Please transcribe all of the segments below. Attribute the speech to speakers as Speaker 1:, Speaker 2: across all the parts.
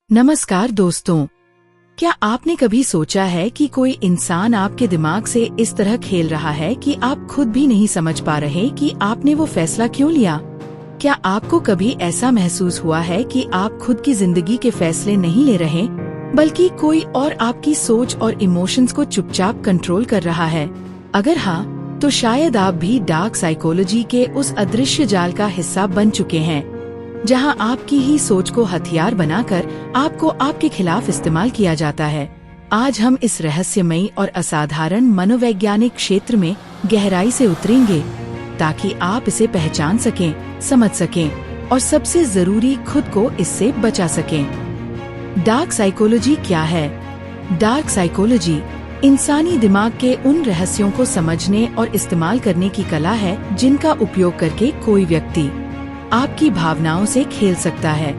Speaker 1: नमस्कार दोस्तों, क्या आपने कभी सोचा है कि कोई इंसान आपके दिमाग से इस तरह खेल रहा है कि आप खुद भी नहीं समझ पा रहे कि आपने वो फैसला क्यों लिया? क्या आपको कभी ऐसा महसूस हुआ है कि आप खुद की जिंदगी के फैसले नहीं ले रहे, बल्कि कोई और आपकी सोच और इमोशंस को चुपचाप कंट्रोल कर रहा है? अगर हाँ, तो शायद आप भी डार्क साइकोलॉजी के उस अदृश्य जाल का हिस्सा बन चुके हैं, जहां आपकी ही सोच को हथियार बनाकर आपको आपके खिलाफ इस्तेमाल किया जाता है। आज हम इस रहस्यमयी और असाधारण मनोवैज्ञानिक क्षेत्र में गहराई से उतरेंगे, ताकि आप इसे पहचान सकें, समझ सकें और सबसे जरूरी खुद को इससे बचा सकें। डार्क साइकोलॉजी क्या है? डार्क साइकोलॉजी इंसानी दिमाग के उन रहस्यों को समझने और इस्तेमाल करने की कला है, जिनका उपयोग करके कोई व्यक्ति आपकी भावनाओं से खेल सकता है,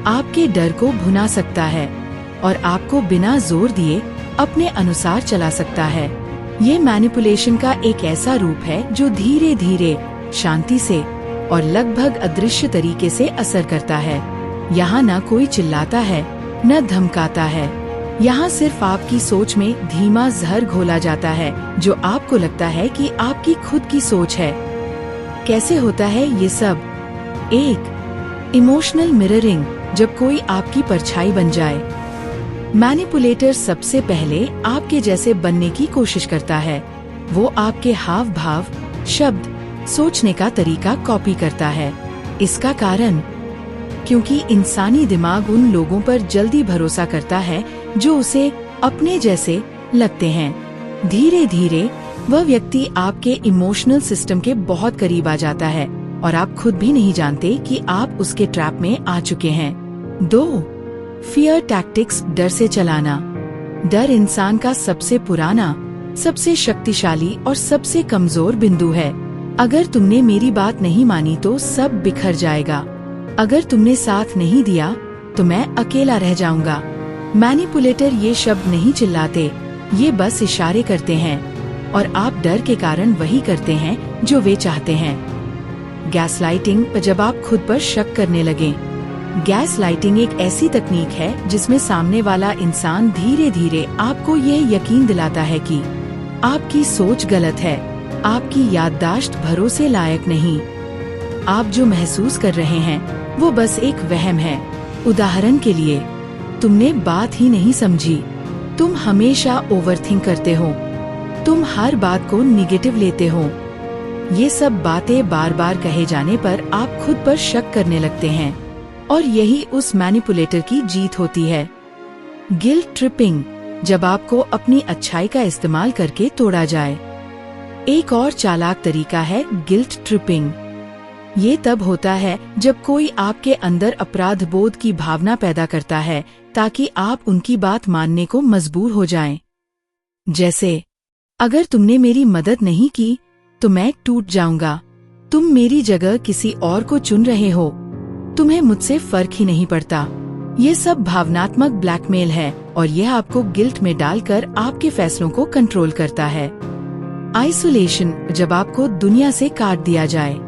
Speaker 1: आपके डर को भुना सकता है और आपको बिना जोर दिए अपने अनुसार चला सकता है। ये मैनिपुलेशन का एक ऐसा रूप है जो धीरे धीरे, शांति से और लगभग अदृश्य तरीके से असर करता है। यहाँ न कोई चिल्लाता है, न धमकाता है। यहाँ सिर्फ आपकी सोच में धीमा जहर घोला जाता है, जो आपको लगता है कि आपकी खुद की सोच है। कैसे होता है ये सब? 1. इमोशनल मिररिंग, जब कोई आपकी परछाई बन जाए। मैनिपुलेटर सबसे पहले आपके जैसे बनने की कोशिश करता है। वो आपके हाव भाव, शब्द, सोचने का तरीका कॉपी करता है। इसका कारण, क्योंकि इंसानी दिमाग उन लोगों पर जल्दी भरोसा करता है जो उसे अपने जैसे लगते हैं। धीरे धीरे वह व्यक्ति आपके इमोशनल सिस्टम के बहुत करीब आ जाता है और आप खुद भी नहीं जानते कि आप उसके ट्रैप में आ चुके हैं। 2. फियर टैक्टिक्स, डर से चलाना। डर इंसान का सबसे पुराना, सबसे शक्तिशाली और सबसे कमजोर बिंदु है। अगर तुमने मेरी बात नहीं मानी तो सब बिखर जाएगा। अगर तुमने साथ नहीं दिया तो मैं अकेला रह जाऊंगा। मैनिपुलेटर ये शब्द नहीं चिल्लाते, ये बस इशारे करते हैं और आप डर के कारण वही करते हैं जो वे चाहते हैं। गैसलाइटिंग, जब आप खुद पर शक करने लगे। गैसलाइटिंग एक ऐसी तकनीक है जिसमें सामने वाला इंसान धीरे धीरे आपको यह यकीन दिलाता है कि आपकी सोच गलत है, आपकी याददाश्त भरोसे लायक नहीं। आप जो महसूस कर रहे हैं वो बस एक वहम है। उदाहरण के लिए, तुमने बात ही नहीं समझी, तुम हमेशा ओवरथिंक करते हो, तुम हर बात को निगेटिव लेते हो। ये सब बातें बार बार कहे जाने पर आप खुद पर शक करने लगते हैं और यही उस मैनिपुलेटर की जीत होती है। गिल्ट ट्रिपिंग, जब आपको अपनी अच्छाई का इस्तेमाल करके तोड़ा जाए। एक और चालाक तरीका है गिल्ट ट्रिपिंग। ये तब होता है जब कोई आपके अंदर अपराध बोध की भावना पैदा करता है, ताकि आप उनकी बात मानने को मजबूर हो जाएं। जैसे, अगर तुमने मेरी मदद नहीं की तो मैं टूट जाऊंगा, तुम मेरी जगह किसी और को चुन रहे हो, तुम्हें मुझसे फर्क ही नहीं पड़ता। ये सब भावनात्मक ब्लैकमेल है और यह आपको गिल्ट में डालकर आपके फैसलों को कंट्रोल करता है। आइसोलेशन, जब आपको दुनिया से काट दिया जाए।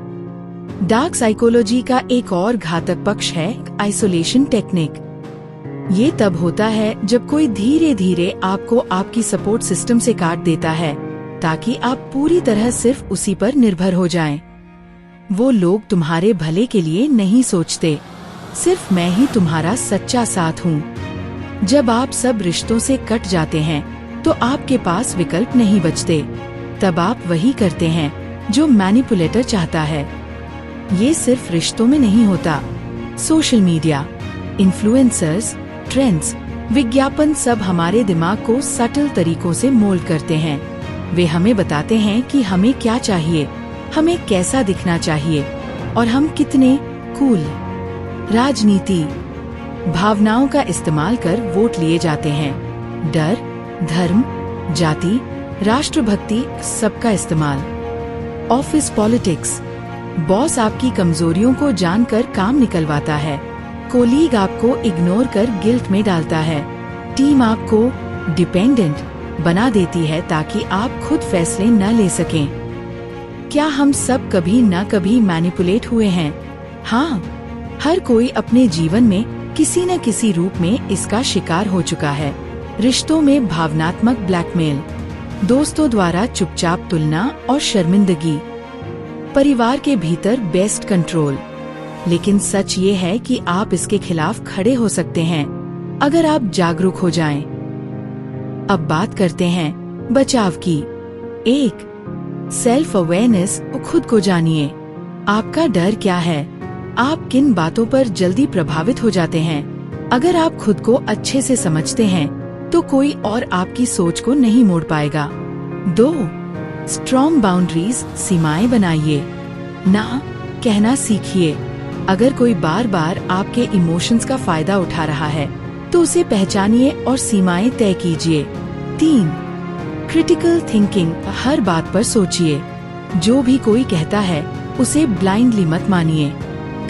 Speaker 1: डार्क साइकोलॉजी का एक और घातक पक्ष है आइसोलेशन टेक्निक। ये तब होता है जब कोई धीरे धीरे आपको आपकी सपोर्ट सिस्टम से काट देता है, ताकि आप पूरी तरह सिर्फ उसी पर निर्भर हो जाएं। वो लोग तुम्हारे भले के लिए नहीं सोचते, सिर्फ मैं ही तुम्हारा सच्चा साथ हूँ। जब आप सब रिश्तों से कट जाते हैं तो आपके पास विकल्प नहीं बचते। तब आप वही करते हैं जो मैनिपुलेटर चाहता है। ये सिर्फ रिश्तों में नहीं होता। सोशल मीडिया, इन्फ्लुएंसर्स, ट्रेंड्स, विज्ञापन सब हमारे दिमाग को सटल तरीकों से मोल्ड करते हैं। वे हमें बताते हैं कि हमें क्या चाहिए, हमें कैसा दिखना चाहिए और हम कितने कूल। राजनीति, भावनाओं का इस्तेमाल कर वोट लिए जाते हैं। डर, धर्म, जाति, राष्ट्रभक्ति, सबका इस्तेमाल। ऑफिस पॉलिटिक्स, बॉस आपकी कमजोरियों को जानकर काम निकलवाता है। कोलीग आपको इग्नोर कर गिल्ट में डालता है। टीम आपको डिपेंडेंट बना देती है ताकि आप खुद फैसले न ले सकें। क्या हम सब कभी न कभी मैनिपुलेट हुए हैं? हाँ, हर कोई अपने जीवन में किसी न किसी रूप में इसका शिकार हो चुका है। रिश्तों में भावनात्मक ब्लैकमेल, दोस्तों द्वारा चुपचाप तुलना और शर्मिंदगी, परिवार के भीतर बेस्ट कंट्रोल। लेकिन सच ये है कि आप इसके खिलाफ खड़े हो सकते हैं अगर आप जागरूक हो जाएं। अब बात करते हैं बचाव की। 1. सेल्फ अवेयरनेस, खुद को जानिए। आपका डर क्या है? आप किन बातों पर जल्दी प्रभावित हो जाते हैं? अगर आप खुद को अच्छे से समझते हैं तो कोई और आपकी सोच को नहीं मोड़ पाएगा। 2. स्ट्रॉन्ग बाउंड्रीज, सीमाएं बनाइए। ना कहना सीखिए। अगर कोई बार बार आपके इमोशंस का फायदा उठा रहा है तो उसे पहचानिए और सीमाएं तय कीजिए। 3. क्रिटिकल थिंकिंग, हर बात पर सोचिए। जो भी कोई कहता है उसे ब्लाइंडली मत मानिए।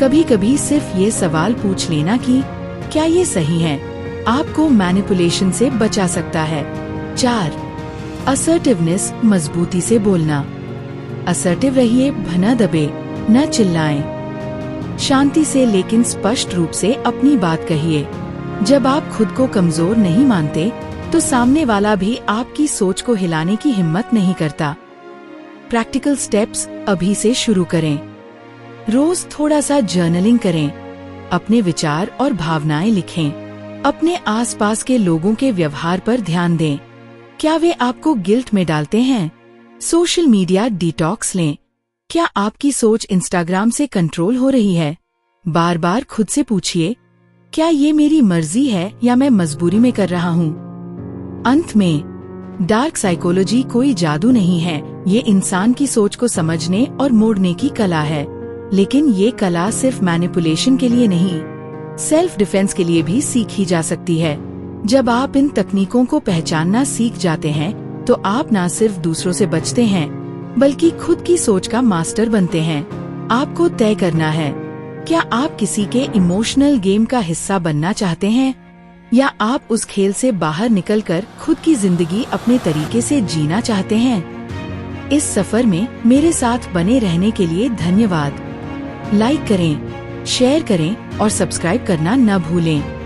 Speaker 1: कभी कभी सिर्फ ये सवाल पूछ लेना कि क्या ये सही है, आपको मैनिपुलेशन से बचा सकता है। 4. असर्टिवनेस, मजबूती से बोलना। असर्टिव रहिए, न दबे, न चिल्लाएं। शांति से लेकिन स्पष्ट रूप से अपनी बात कहिए। जब आप खुद को कमजोर नहीं मानते तो सामने वाला भी आपकी सोच को हिलाने की हिम्मत नहीं करता। प्रैक्टिकल स्टेप्स अभी से शुरू करें। रोज थोड़ा सा जर्नलिंग करें। अपने विचार और भावनाएं लिखें। अपने आसपास के लोगों के व्यवहार पर ध्यान दें। क्या वे आपको गिल्ट में डालते हैं? सोशल मीडिया डिटॉक्स लें। क्या आपकी सोच इंस्टाग्राम से कंट्रोल हो रही है? बार बार खुद से पूछिए, क्या ये मेरी मर्जी है या मैं मजबूरी में कर रहा हूँ? अंत में, डार्क साइकोलॉजी कोई जादू नहीं है, ये इंसान की सोच को समझने और मोड़ने की कला है। लेकिन ये कला सिर्फ मैनिपुलेशन के लिए नहीं, सेल्फ डिफेंस के लिए भी सीखी जा सकती है। जब आप इन तकनीकों को पहचानना सीख जाते हैं तो आप न सिर्फ दूसरों से बचते हैं बल्कि खुद की सोच का मास्टर बनते हैं। आपको तय करना है, क्या आप किसी के इमोशनल गेम का हिस्सा बनना चाहते हैं या आप उस खेल से बाहर निकलकर खुद की जिंदगी अपने तरीके से जीना चाहते हैं? इस सफर में मेरे साथ बने रहने के लिए धन्यवाद। लाइक करें, शेयर करें और सब्सक्राइब करना न भूलें।